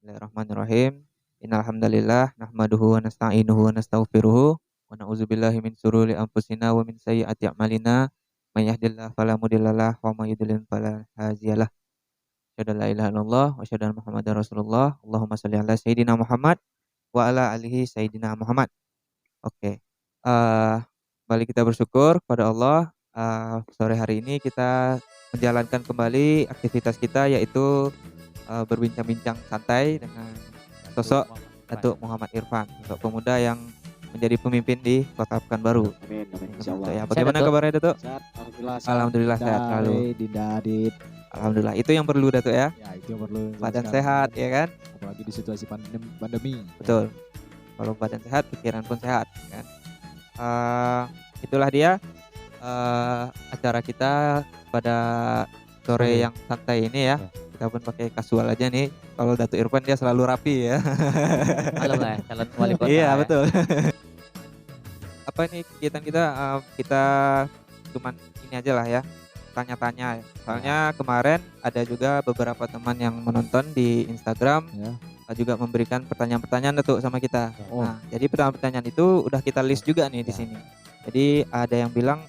Bismillahirrahmanirrahim. Innal hamdalillah nahmaduhu wa nasta'inuhu wa nastaghfiruh wa na'udzubillahi min syururi anfusina wa min sayyiati a'malina. May yahdihillahu fala mudhillalah wa may yudlil fala hadiyalah. Asyhadu an la ilaha illallah wa asyhadu anna Muhammadar Rasulullah. Allahumma shalli ala sayidina Muhammad wa ala alihi sayidina Muhammad. Oke. Kembali kita bersyukur kepada Allah, sore hari ini kita menjalankan kembali aktivitas kita yaitu berbincang-bincang santai dengan sosok Datuk Muhammad Irfan, sosok pemuda yang menjadi pemimpin di Kota Pekanbaru. Amin, amin, Ya, insyaallah. bagaimana kabarnya Datuk? Sehat, alhamdulillah. Alhamdulillah sehat selalu. Dinda, Adit. Alhamdulillah, itu yang perlu Datuk ya. Ya, itu yang perlu. Badan sekarang. sehat ya kan? Apalagi di situasi pandemi. Betul. Kalau badan sehat, pikiran pun sehat kan. Itulah dia acara kita pada sore yang santai ini ya. Kita pun pakai kasual aja nih. Kalau Datuk Irfan dia selalu rapi ya. Malam lah ya, calon wali kota. Iya ya. betul. Apa ini kegiatan kita? Kita cuman ini aja lah ya, tanya-tanya. Soalnya kemarin ada juga beberapa teman yang menonton di Instagram Ya. juga memberikan pertanyaan-pertanyaan Datuk sama kita. Oh. Nah, jadi pertanyaan-pertanyaan itu udah kita list juga nih di Ya. sini. Jadi ada yang bilang,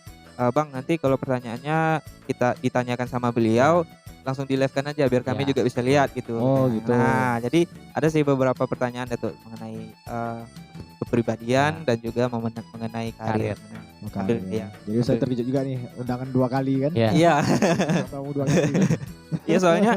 Bang nanti kalau pertanyaannya kita ditanyakan sama beliau langsung di live kan aja biar kami Ya. juga bisa lihat gitu. Oh, gitu. Nah, jadi ada sih beberapa pertanyaan Datuk mengenai kepribadian dan juga mengenai karir. Karir. Oke. Ambil, iya. Jadi saya terkejut juga nih, undangan 2 kali kan? Iya. Iya, Tamu 2 kali. iya soalnya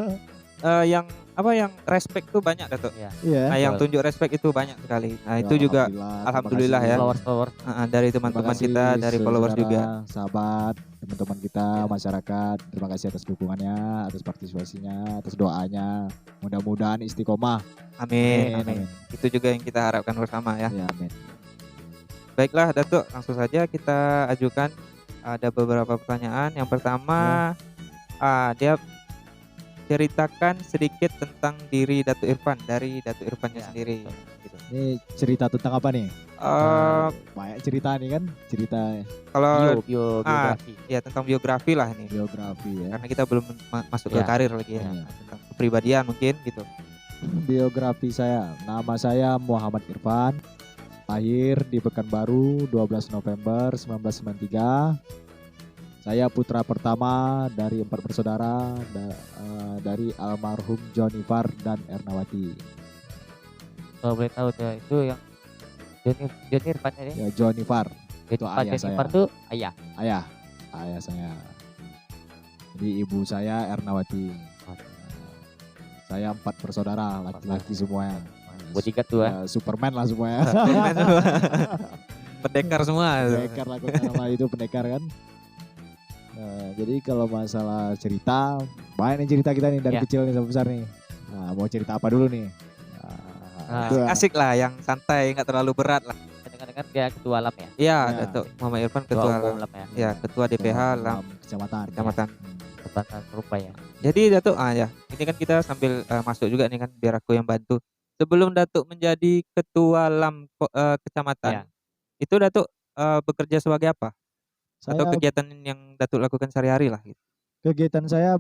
yang respect tuh banyak Datuk. Iya. Iya. Nah, yang Betul. tunjuk respect itu banyak sekali. Nah, Ya, itu juga terima alhamdulillah kasih. ya. Followers. Dari Terima teman-teman kasih, kita, dari followers saudara, juga. sahabat, teman-teman kita, masyarakat. Terima kasih atas dukungannya, atas partisipasinya, atas doanya. Mudah-mudahan istiqomah. Amin, Amin, amin. Itu juga yang kita harapkan bersama ya. Ya, amin. Baiklah Datuk, langsung saja kita ajukan ada beberapa pertanyaan. Yang pertama, dia ceritakan sedikit tentang diri Datuk Irfan dari Datuk Irfannya Ya, sendiri. betul. Gitu. Ini cerita tentang apa nih? Banyak cerita nih kan, cerita Kalau Biografi. ya tentang biografi lah nih, biografi ya. karena kita belum masuk ke Ya. karir lagi ya. Ya. Tentang kepribadian mungkin gitu. Biografi saya, nama saya Muhammad Irfan, lahir di Pekanbaru 12 November 1993. Saya putra pertama dari 4 bersaudara dari almarhum Jonifar dan Ernawati. Kalau boleh tahu tuh itu yang Joni Irfan ya. Ya, Jonifar, itu Irfan ayah Joni saya. Irfan tuh ayah. ayah saya. Jadi ibu saya Ernawati. Saya 4 bersaudara, laki-laki semuanya. Bodyguard tuh ya. Ya, Superman lah semuanya. Pendekar semua. Pendekar lah, nama itu pendekar kan. Jadi kalau masalah cerita, banyak nih cerita kita nih dari Ya. kecil nih sampai besar nih. Nah, mau cerita apa dulu nih? Nah, Itu ya. Asik lah, yang santai, nggak terlalu berat lah. Kadang-kadang dia ketua LAM ya. Iya, Ya. Datuk Muhammad Irfan Ketua ketua umum LAM ya. ya, ketua DPH LAM Kecamatan. Kecamatan. Tempatan serupa ya. Jadi Datuk, ya, ini kan kita sambil masuk juga nih kan, biar aku yang bantu. Sebelum Datuk menjadi ketua LAM kecamatan, Ya. itu Datuk bekerja sebagai apa? Atau Saya kegiatan yang Datuk lakukan sehari-hari lah gitu. kegiatan saya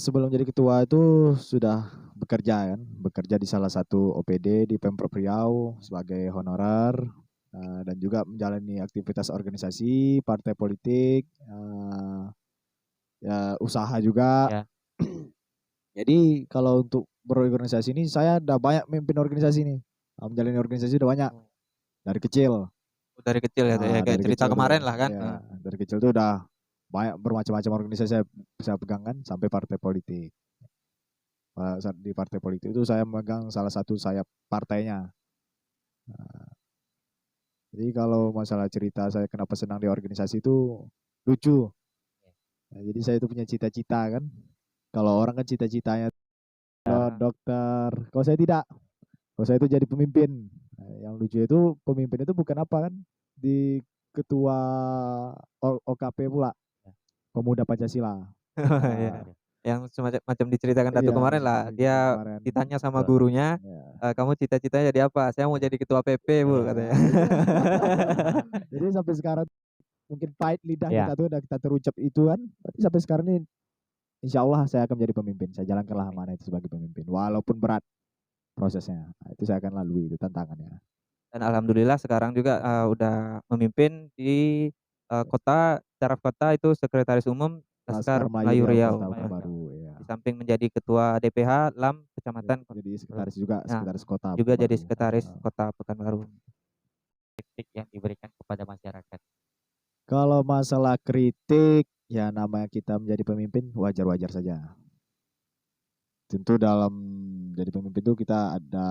sebelum jadi ketua itu sudah bekerja kan, bekerja di salah satu OPD di Pemprov Riau sebagai honorer dan juga menjalani aktivitas organisasi, partai politik, ya usaha juga. Ya. Jadi kalau untuk berorganisasi ini saya udah banyak memimpin organisasi nih, menjalani organisasi udah banyak dari kecil. Dari kecil ya, Dok, ya, kayak Dari cerita kecil kemarin tuh, lah kan. ya, dari kecil tuh udah banyak bermacam-macam organisasi saya pegang kan, sampai partai politik. Saat di partai politik itu saya memegang salah satu sayap partainya. Nah, jadi kalau masalah cerita saya kenapa senang di organisasi itu lucu. Nah, jadi saya itu punya cita-cita kan. Kalau orang kan cita-citanya dokter, kalau saya tidak. Kalau saya itu jadi pemimpin. Nah, yang lucu itu pemimpin itu bukan apa kan, di ketua OKP pula, Pemuda Pancasila. Iya. Yang semacam diceritakan Datuk Iya, kemarin lah, dia kemarin. ditanya sama gurunya, Ya. kamu cita-citanya jadi apa? Saya mau jadi ketua PP Bu, Iya. katanya. Jadi sampai sekarang mungkin pahit lidah Ya. kita tuh udah kita terucap itu kan. Tapi sampai sekarang ini insya Allah saya akan menjadi pemimpin. Saya jalankanlah amanah itu sebagai pemimpin. Walaupun berat. prosesnya. Nah, itu saya akan lalui, itu tantangannya. Dan alhamdulillah sekarang juga udah memimpin di kota, Syaraf Kota itu Sekretaris Umum Laskar Melayu Riau. Kota Pekanbaru, ya. Di samping menjadi Ketua DPH LAM Kecamatan, Jadi sekretaris juga, Nah, sekretaris kota juga jadi Pekanbaru. Sekretaris Kota Pekanbaru. Kritik yang diberikan kepada masyarakat. Kalau masalah kritik, ya namanya kita menjadi pemimpin wajar-wajar saja. Tentu dalam jadi pemimpin itu kita ada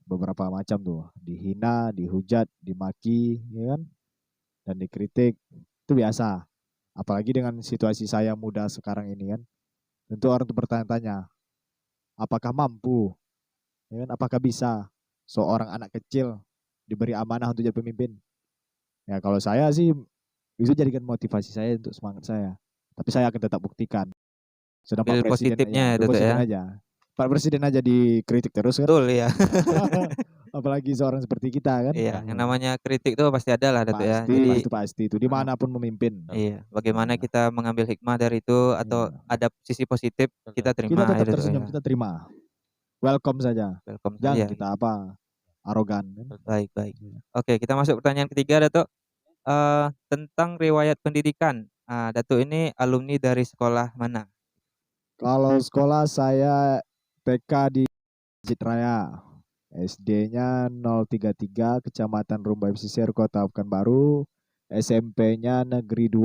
beberapa macam tuh, dihina, dihujat, dimaki, ya kan, dan dikritik, itu biasa. Apalagi dengan situasi saya muda sekarang ini kan, tentu orang itu bertanya-tanya, apakah mampu, ya kan, apakah bisa seorang anak kecil diberi amanah untuk jadi pemimpin? Ya kalau saya sih itu jadikan motivasi saya untuk semangat saya. Tapi saya akan tetap buktikan. Sudah Pak Ambil Presiden, positifnya ya, itu tuh positif ya. aja. Pak Presiden aja dikritik terus kan. Betul ya. Apalagi seorang seperti kita kan. Iya, yang namanya kritik itu pasti ada lah Datuk ya. Pasti, Jadi itu pasti itu dimanapun memimpin. iya, bagaimana Nah, kita mengambil hikmah dari itu atau iya. ada sisi positif kita Kita terima tetap itu tuh tersenyum, ya. kita terima. Welcome saja. Welcome Jangan saja. kita apa arogan kan. Baik, baik. Iya. Oke, kita masuk pertanyaan ketiga Datuk. Tentang riwayat pendidikan. Datuk ini alumni dari sekolah mana? Kalau sekolah saya TK di Masjid Raya. SD-nya 033 Kecamatan Rumbai Pesisir Kota Pekanbaru, SMP-nya Negeri 2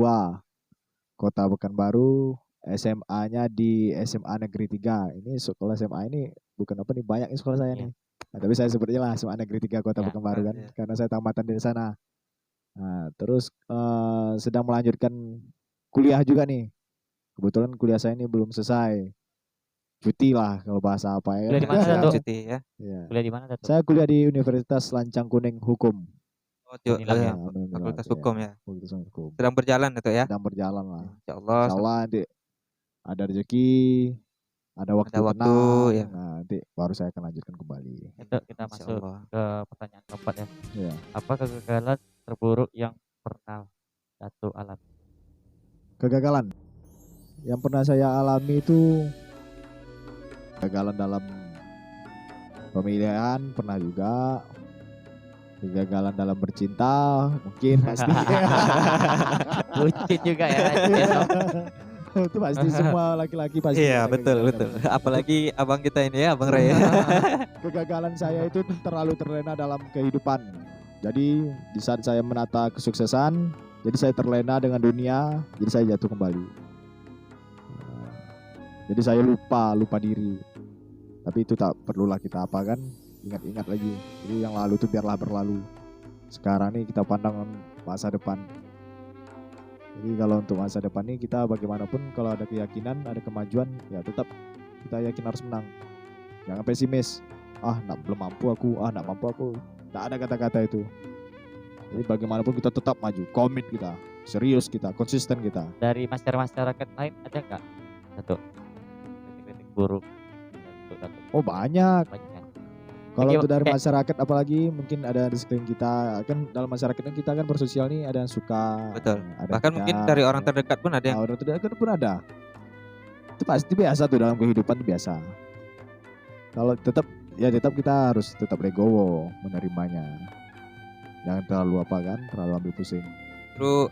Kota Pekanbaru, SMA-nya di SMA Negeri 3. Ini sekolah SMA ini bukan apa nih, banyak nih sekolah saya nih. Nah, tapi saya sebutnya lah SMA Negeri 3 Kota Pekanbaru kan, karena saya tamatan dari sana. Nah, terus sedang melanjutkan kuliah juga nih. Kebetulan kuliah saya ini belum selesai. Cuti lah kalau bahasa apa ya. Kuliah di mana, Datuk? Cuti ya. Ya. Kuliah di mana, Datuk? Saya kuliah di Universitas Lancang Kuning Hukum. Oh, Unilag ya? Fakultas Hukum ya. Fakultas Hukum. Sedang berjalan Datuk ya. Sedang berjalan lah. Insyaallah. Insyaallah nanti ada rezeki, ada waktu Ada waktu, tenang, ya. nah, nanti baru saya akan lanjutkan kembali. Datuk, kita masuk Insyaallah. ke pertanyaan keempat ya. Ya. Apa kegagalan terburuk yang pernah Datuk alami? Kegagalan yang pernah saya alami itu kegagalan dalam pemilihan pernah juga, kegagalan dalam bercinta mungkin pasti. Bucin juga ya. Itu pasti semua laki-laki pasti. Iya, ada betul, kegagalan betul. dalam bercinta. Apalagi abang kita ini ya, Abang Ray. Kegagalan saya itu terlalu terlena dalam kehidupan. Jadi di saat saya menata kesuksesan, jadi saya terlena dengan dunia, jadi saya jatuh kembali. Jadi saya lupa diri. Tapi itu tak perlulah kita apa kan, ingat-ingat lagi. Jadi yang lalu itu biarlah berlalu. Sekarang nih kita pandang masa depan. Jadi kalau untuk masa depan ini kita bagaimanapun kalau ada keyakinan, ada kemajuan, ya tetap kita yakin harus menang. Jangan pesimis. Belum mampu aku, nak mampu aku. Tak ada kata-kata itu. Jadi bagaimanapun kita tetap maju, komit kita, serius kita, konsisten kita. Dari masyarakat lain ada nggak, Datuk? Kritik-kritik buruk untuk Datuk? Oh banyak. Banyak. Kalau Oke, untuk dari oke. masyarakat apalagi mungkin ada di sekeliling kita, kan dalam masyarakat ini kita kan bersosial nih, ada yang suka, Betul. ada Bahkan yang mungkin tidak, dari orang ya. terdekat pun ada yang Orang terdekat pun ada. Itu pasti biasa tuh dalam kehidupan, itu biasa. Kalau tetap kita harus tetap legowo menerimanya. Jangan terlalu terlalu ambil pusing. justru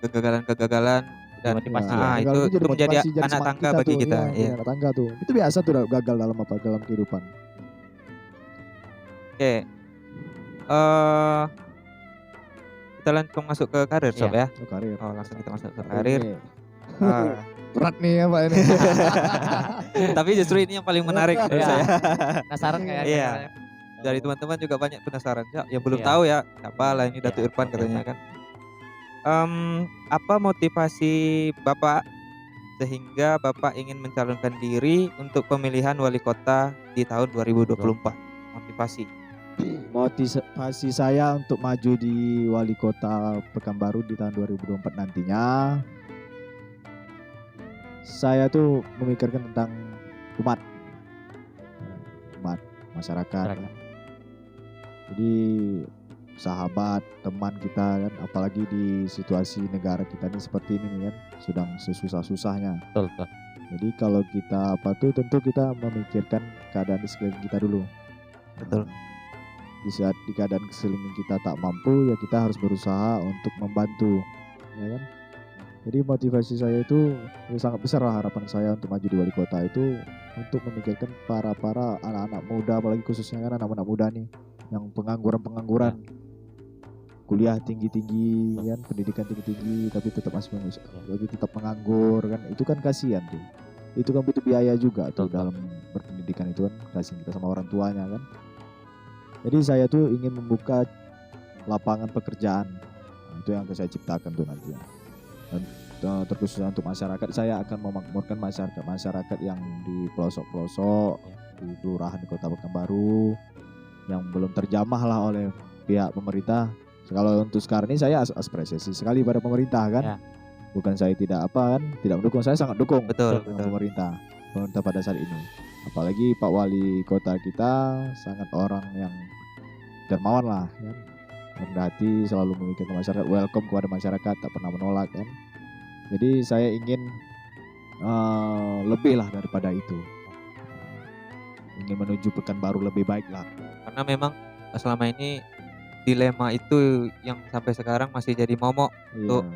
kegagalan-kegagalan dan Motivasi Ya, itu gagal jadi menjadi motivasi, jadi anak semangat tangga bagi tuh, kita. iya, Iya. anak tangga tuh. Itu biasa tuh gagal dalam kehidupan. Oke. Kita langsung masuk ke karir, Sob ya. Oh, karir. Oh, langsung kita masuk ke karir. Ini Ah, berat nih ya Pak ini. tapi justru ini yang paling menarik menurut Iya. saya. Penasaran kayak Iya. Dari teman-teman juga banyak penasaran. Yang belum Iya. tahu ya, siapa lah ini Datuk Iya, Irfan oke, katanya kan. Apa motivasi Bapak sehingga Bapak ingin mencalonkan diri untuk pemilihan wali kota di tahun 2024? Motivasi. Motivasi saya untuk maju di wali kota Pekanbaru di tahun 2024 nantinya, saya tuh memikirkan tentang umat masyarakat. Jadi sahabat, teman kita kan, apalagi di situasi negara kita ini seperti ini nih kan, sedang sesusah-susahnya. Betul, betul. Jadi kalau kita apa tuh tentu kita memikirkan keadaan di sekeliling kita dulu. Betul. Di saat di keadaan sekeliling kita tak mampu, ya kita harus berusaha untuk membantu, ya kan? Jadi motivasi saya itu ya sangat besar lah, harapan saya untuk maju di wali kota itu untuk memikirkan para anak-anak muda, apalagi khususnya kan anak-anak muda nih yang pengangguran kuliah tinggi-tinggi kan, pendidikan tinggi-tinggi tapi tetap tetap menganggur kan, itu kan kasihan tuh. Itu kan butuh biaya juga tuh dalam berpendidikan itu kan, kasihan kita sama orang tuanya kan. Jadi saya tuh ingin membuka lapangan pekerjaan. Nah, itu yang saya ciptakan tuh nantinya. Dan terkhusus untuk masyarakat, saya akan memakmurkan masyarakat yang di pelosok-pelosok, di kelurahan di Kota Pekanbaru yang belum terjamah lah oleh pihak pemerintah. Kalau untuk sekarang ini saya apresiasi sekali pada pemerintah kan. Ya. Bukan saya tidak tidak mendukung, saya sangat dukung Betul. pemerintah pada saat ini. Apalagi Pak Wali Kota kita sangat orang yang dermawan lah kan. Rendah hati, selalu memikirkan masyarakat, welcome kepada masyarakat, tak pernah menolak kan. Jadi saya ingin lebih lah daripada itu. Ingin menuju Pekanbaru lebih baik lah. Karena memang selama ini dilema itu yang sampai sekarang masih jadi momok untuk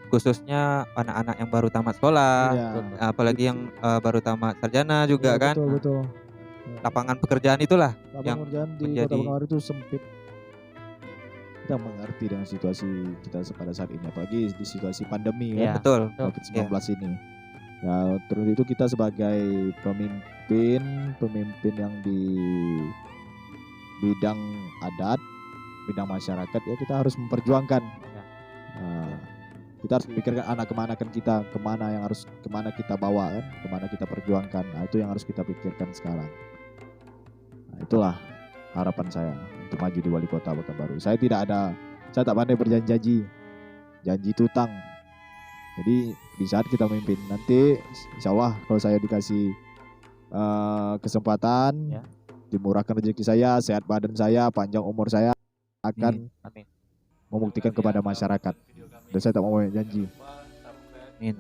khususnya anak-anak yang baru tamat sekolah, apalagi yang baru tamat sarjana juga kan. Betul. Lapangan pekerjaan itulah yang pekerjaan di Kota Pekanbaru itu sempit. Kita mengerti dengan situasi kita pada saat ini, apalagi di situasi pandemi kan, betul. COVID-19 ini. Ya, terus itu kita sebagai pemimpin yang di bidang adat, bidang masyarakat, ya kita harus memperjuangkan. Nah, kita harus memikirkan anak kemanakan kita, kemana kita bawa kan, kemana kita perjuangkan. Nah, itu yang harus kita pikirkan sekarang. Nah, itulah harapan saya untuk maju di wali kota Pekanbaru. Saya tak pandai berjanji, janji itu utang. Jadi di saat kita memimpin nanti, insya Allah kalau saya dikasih kesempatan, dimurahkan rezeki saya, sehat badan saya, panjang umur saya, akan membuktikan kepada masyarakat. Dan saya tak mau janji. Amin.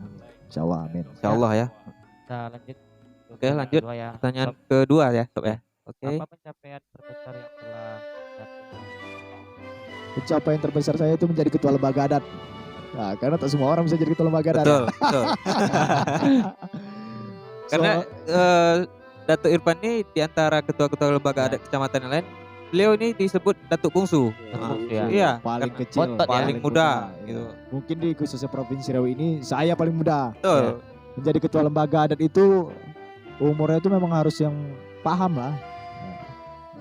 Insya Allah, amin. Insya Allah ya. Kita lanjut. Oke, lanjut. Pertanyaan kedua ya, Sob ya. Oke. Apa pencapaian terbesar yang telah dicapai? Pencapaian terbesar saya itu menjadi ketua lembaga adat. Nah, karena tak semua orang bisa jadi ketua lembaga adat. Betul. Karena Datuk Irfan ini di antara ketua-ketua lembaga adat kecamatan yang lain, beliau ini disebut Datuk Bungsu. Iya, paling kecil, paling muda gitu. Mungkin di khususnya Provinsi Riau ini saya paling muda. Betul. Menjadi ketua lembaga adat itu umurnya itu memang harus yang paham lah.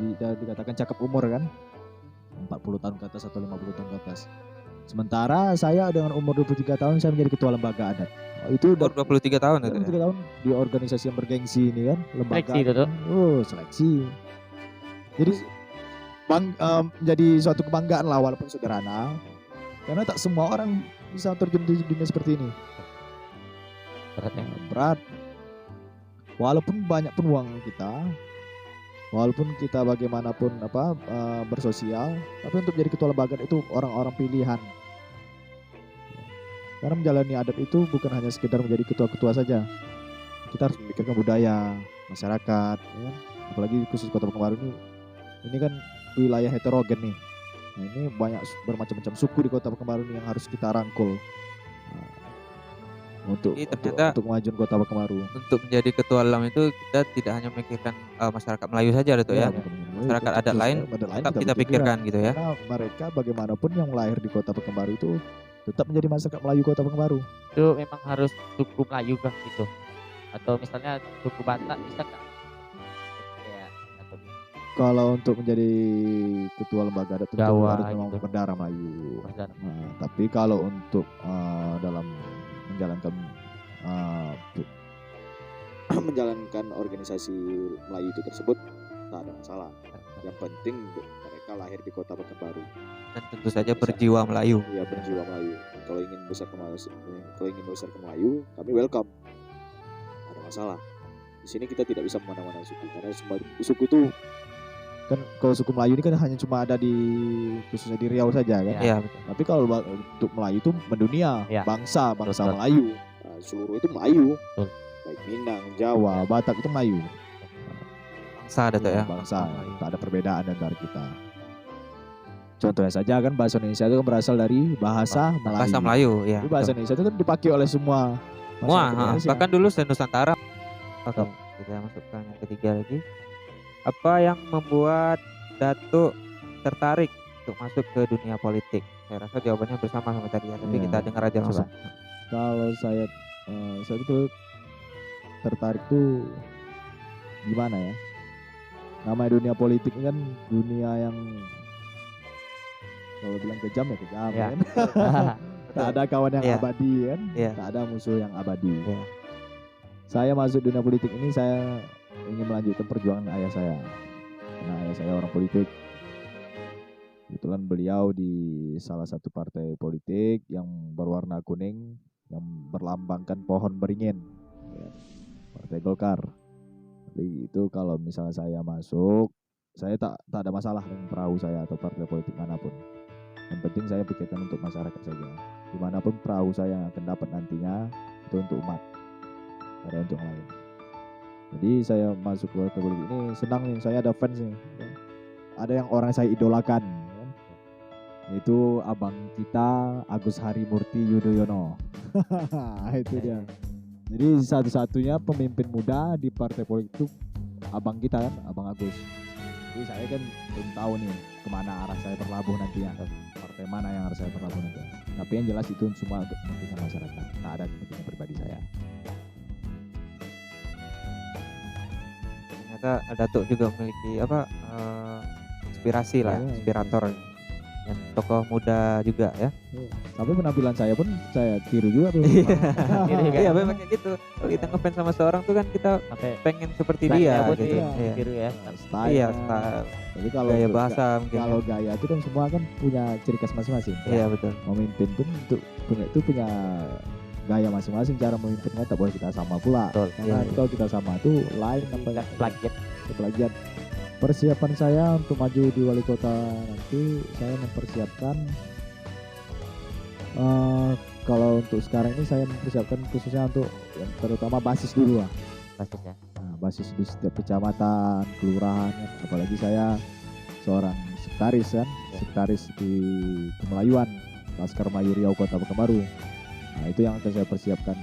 Dikatakan cakap umur kan, 40 tahun ke atas atau 50 tahun ke atas. Sementara saya dengan umur 23 tahun saya menjadi ketua lembaga adat. Itu udah 23 tahun itu. 23 tahun di organisasi yang bergengsi ini kan, lembaga. Seleksi itu tuh. Seleksi. Jadi menjadi suatu kebanggaan lah walaupun sederhana. Karena tak semua orang bisa terjun di dunia seperti ini. Berat. Walaupun banyak peluang kita, walaupun kita bagaimanapun bersosial, tapi untuk jadi ketua lembaga itu orang-orang pilihan. Karena menjalani adat itu bukan hanya sekedar menjadi ketua-ketua saja. Kita harus memikirkan budaya, masyarakat, ya. Apalagi khusus Kota Pekanbaru ini kan wilayah heterogen nih. Nah, ini banyak bermacam-macam suku di Kota Pekanbaru yang harus kita rangkul. Untuk memajukan Kota Pekanbaru. Untuk menjadi ketua LAM itu kita tidak hanya memikirkan masyarakat Melayu saja itu ya. Masyarakat adat lain tetap kita pikirkan gitu ya. Karena mereka bagaimanapun yang lahir di Kota Pekanbaru itu tetap menjadi masyarakat Melayu Kota Pekanbaru. Itu memang harus suku Melayu kah gitu? Atau misalnya suku Batak bisa nggak? Ya, atau kalau untuk menjadi ketua lembaga adat tentu Jawa, harus memang gitu. berdarah Melayu. Nah, Tapi kalau untuk dalam menjalankan organisasi Melayu itu tersebut tak ada masalah. Yang penting mereka lahir di Kota Pekanbaru dan tentu saja berjiwa Melayu. Ya, berjiwa Melayu. Kalau ingin besar ke Melayu, kami welcome. Ada masalah. Di sini kita tidak bisa memandang-mandang suku karena semua suku itu kan, kalau suku Melayu ini kan hanya cuma ada khususnya di Riau saja kan. Iya, betul. Tapi kalau untuk Melayu itu mendunia, Ya. bangsa Betul. Melayu. seluruh itu Melayu. Betul. Baik Minang, Jawa, Batak itu Melayu. Bangsa ada tuh ya. Bangsa, Melayu. tak ada perbedaan antara kita. Contohnya saja kan bahasa Indonesia itu kan berasal dari bahasa Melayu. Bahasa Melayu ya. Jadi bahasa betul. Indonesia itu kan dipakai oleh semua Semua, masyarakat Indonesia. bahkan dulu se-Nusantara. Oke, kita masuk ke yang ketiga lagi. Apa yang membuat Datuk tertarik untuk masuk ke dunia politik? Saya rasa jawabannya bersama sama tadi ya, tapi Iya. kita dengar aja langsung. Kalau saya itu tertarik tuh gimana ya? Namanya dunia politik ini kan dunia yang kalau bilang kejam ya kejam Ya. kan. Tak ada kawan yang Iya. abadi kan. Iya. Tak ada musuh yang abadi. Iya. Saya masuk dunia politik ini saya ingin melanjutkan perjuangan ayah saya. Karena ayah saya orang politik. Kebetulan beliau di salah satu partai politik yang berwarna kuning yang berlambangkan pohon beringin, ya, Partai Golkar. Jadi itu kalau misalnya saya masuk, saya tak ada masalah dengan perahu saya atau partai politik manapun. Yang penting saya pikirkan untuk masyarakat saja. Dimanapun perahu saya yang akan dapat nantinya itu untuk umat, ada untuk yang lain. Jadi saya masuk ke partai politik ini senang nih, saya ada fans nih. Ada yang orang saya idolakan, itu abang kita Agus Harimurti Yudhoyono. Itu dia. Jadi satu-satunya pemimpin muda di partai politik itu abang kita kan, abang Agus. Jadi saya kan belum tahu nih kemana arah saya berlabuh nantinya, partai mana yang harus saya berlabuh nanti. Tapi yang jelas itu semua untuk kepentingan masyarakat, tak ada kepentingan pribadi saya. Ternyata Datuk juga memiliki inspirasi lah, Iya, inspirator. Dan tokoh muda juga ya. Sampai penampilan saya pun saya tiru juga tuh. Iya, memang kayak gitu. Kalau kita ngefans sama seorang tuh kan kita Sampai pengen seperti Selain dia rambut gitu. nih, Iya. biru ya. Style. Iya, style, Tapi kalau gaya untuk bahasa mungkin. kalau gaya itu kan semua kan punya ciri khas masing-masing. Iya, betul. Memimpin pun punya gaya masing-masing, cara memimpinnya tak boleh kita sama pula. Betul. Karena Iya. kalau kita sama tuh lain apa Tidak plagiat. plagiat. Persiapan saya untuk maju di wali kota nanti saya mempersiapkan kalau untuk sekarang ini saya mempersiapkan khususnya untuk yang terutama basis dulu lah. Basisnya. Nah, basis di setiap kecamatan, kelurahan, kan. Apalagi saya seorang sekretaris kan, sekretaris di Kemelayuan, Laskar Melayu Riau Kota Pekanbaru. Nah, itu yang akan saya persiapkan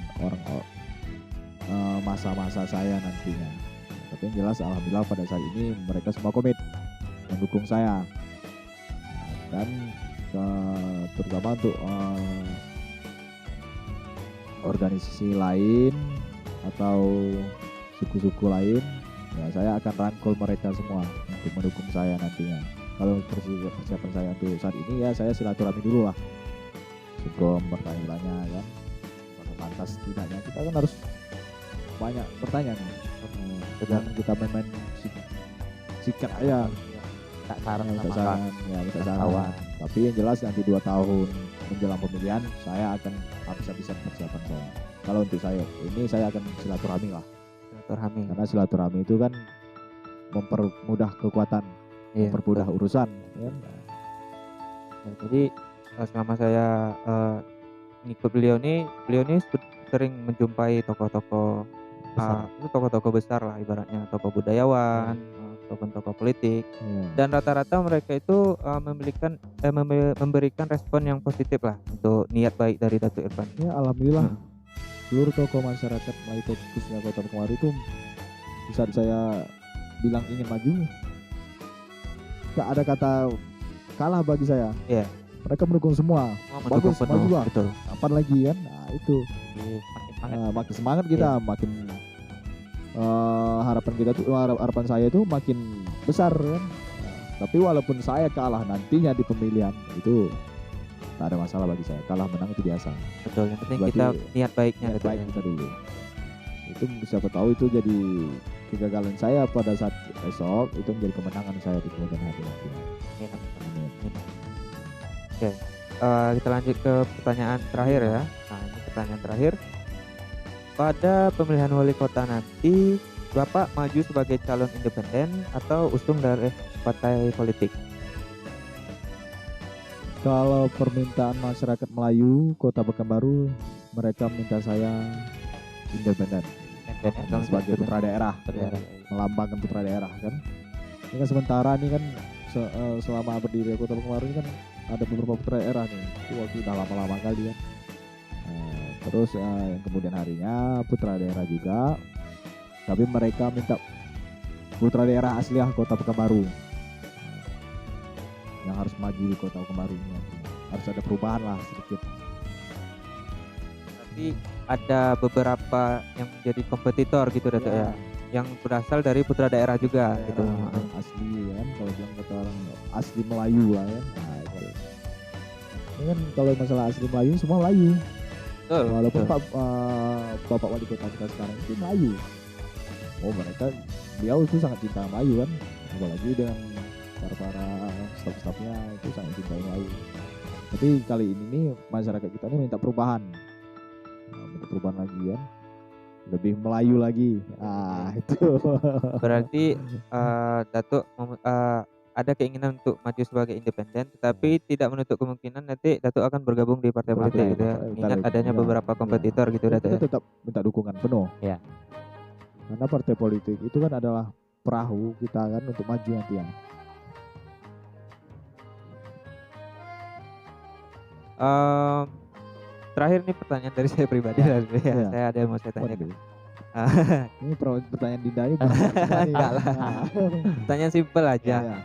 masa-masa saya nantinya. Tapi yang jelas alhamdulillah pada saat ini mereka semua komit mendukung saya. Dan terutama untuk organisasi lain atau suku-suku lain, ya saya akan rangkul mereka semua untuk mendukung saya nantinya. Kalau persiapan saya untuk saat ini ya saya silaturahmi dulu lah sebelum bertanya-tanya kan, pada pantas tidaknya kita kan harus banyak bertanya nih. Jangan kita main-main sikat aja, Tak saran minta sama saran, ya minta saran. Tapi yang jelas nanti 2 tahun menjelang pemilihan saya akan habis-habisan persiapan saya. Kalau untuk saya ini saya akan silaturahmi lah. Silaturahmi. Karena silaturahmi itu kan mempermudah kekuatan, Iya. mempermudah urusan. Ya. Ya, jadi selama saya ngikut beliau nih sering menjumpai tokoh-tokoh itu tokoh-tokoh besar lah ibaratnya, tokoh budayawan ataupun tokoh politik, Ya. dan rata-rata mereka itu memberikan respon yang positif lah untuk niat baik dari Datuk Irfan. Ya alhamdulillah seluruh tokoh masyarakat Melayu khususnya Kota Pekanbaru itu saat saya bilang ingin maju tak ada kata kalah bagi saya. Iya. Mereka mendukung semua. Mendukung Bagus, penuh, maju lah. betul. Kapan lagi kan? Nah itu makin semangat. makin semangat kita, makin harapan kita tuh harapan saya itu makin besar kan. Nah, tapi walaupun saya kalah nantinya di pemilihan itu tak ada masalah bagi saya. Kalah menang itu biasa. Betul, yang penting Berarti kita niat baiknya Niat gitu baik ya. kita dulu. Itu siapa tahu itu jadi kegagalan saya pada saat esok itu menjadi kemenangan saya di kemudian hari nanti. Amin, amin, Amin. amin. Oke, kita lanjut ke pertanyaan terakhir ya. Nah, ini pertanyaan terakhir. Pada pemilihan wali kota nanti, Bapak maju sebagai calon independen atau usung dari partai politik? Kalau permintaan masyarakat Melayu Kota Pekanbaru, mereka minta saya independen sebagai putra daerah, melambangkan putra daerah kan. Ini kan sementara nih kan selama berdiri Kota Pekanbaru ini kan ada beberapa putra daerah nih, itu waktu udah lama-lama kali kan. Terus yang kemudian harinya putra daerah juga, tapi mereka minta putra daerah asli Kota Pekanbaru yang harus maju di Kota Pekanbaru ini. Harus ada perubahan lah sedikit. Tapi ada beberapa yang menjadi kompetitor gitu Datuk ya, yang berasal dari putra daerah juga gitu. Asli kan, kalau bilang kata orang asli Melayu lah ya. Nah, itu. Ini kan kalau masalah asli Melayu semua Melayu. Walaupun Bapak Wali Kota kita sekarang itu Melayu. Oh mereka, beliau itu sangat cinta Melayu kan, apalagi dengan para staf-stafnya itu sangat cinta Melayu. Tapi kali ini nih masyarakat kita ini minta perubahan, lagi kan, lebih Melayu lagi. Itu. Berarti Datuk ada keinginan untuk maju sebagai independen, tetapi tidak menutup kemungkinan nanti Datuk akan bergabung di partai politik gitu ya. Ingat adanya beberapa kompetitor gitu Datuk. Kita tetap minta dukungan penuh. Ya. Karena partai politik itu kan adalah perahu kita kan untuk maju nanti ya. Terakhir nih pertanyaan dari saya pribadi ya. Saya ada yang mau saya tanyakan. Ini pertanyaan Dinda ini enggak lah. Pertanyaan simpel aja. Ya.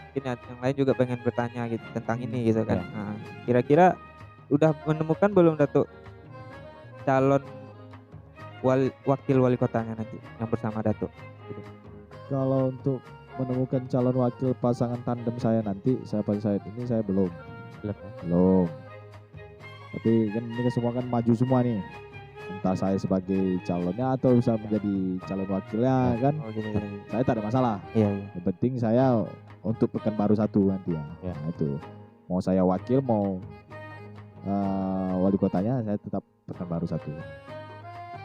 Mungkin yang lain juga pengen bertanya gitu tentang ini gitu kan. Kira-kira udah menemukan belum Datuk calon wakil wali kotanya nanti yang bersama Datuk? Gitu. Kalau untuk menemukan calon wakil pasangan tandem saya nanti, saya ini saya belum. Tapi kan ini semua kan maju semua nih. Entah saya sebagai calonnya atau bisa menjadi calon wakilnya kan. Saya tak ada masalah. Yang penting saya untuk Pekanbaru 1 nanti ya. Nah, itu. Mau saya wakil mau wali kotanya, saya tetap Pekanbaru 1.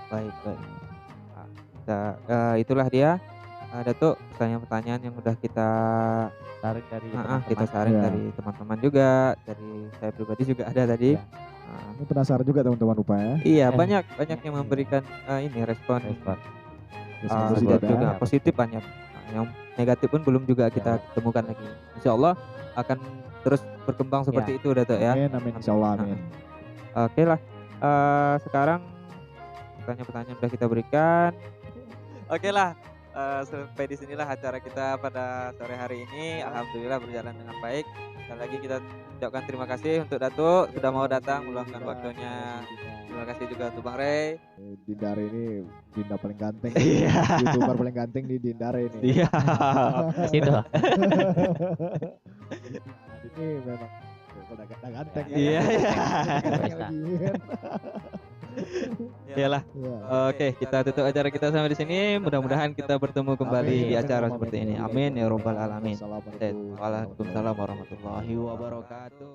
Baik. Itulah dia Datuk pertanyaan-pertanyaan yang udah kita saring dari dari teman-teman juga, dari saya pribadi juga ada tadi. Ini penasaran juga teman-teman rupanya. Iya, banyak yang memberikan ini respon positif banyak. Yang negatif pun belum juga kita temukan lagi. Insya Allah akan terus berkembang seperti itu Datuk ya. Amin. Insya Allah amin. Oke lah. Sekarang pertanyaan-pertanyaan sudah kita berikan. Oke lah. Sampai di sinilah acara kita pada sore hari ini. Alhamdulillah berjalan dengan baik. Sekali lagi kita ucapkan terima kasih untuk Datuk sudah mau datang meluangkan waktunya. Terima kasih juga untuk Bang Rey. Dindar ini Dinda paling ganteng. Iya. YouTuber paling ganteng di Dindar ini. Iya. Situ. Ini memang udah ganteng. Iya. Iyalah. Oke, kita tutup acara kita sampai di sini. Mudah-mudahan kita bertemu kembali di acara seperti ini. Amin ya robbal alamin. Waalaikumsalam warahmatullahi wabarakatuh.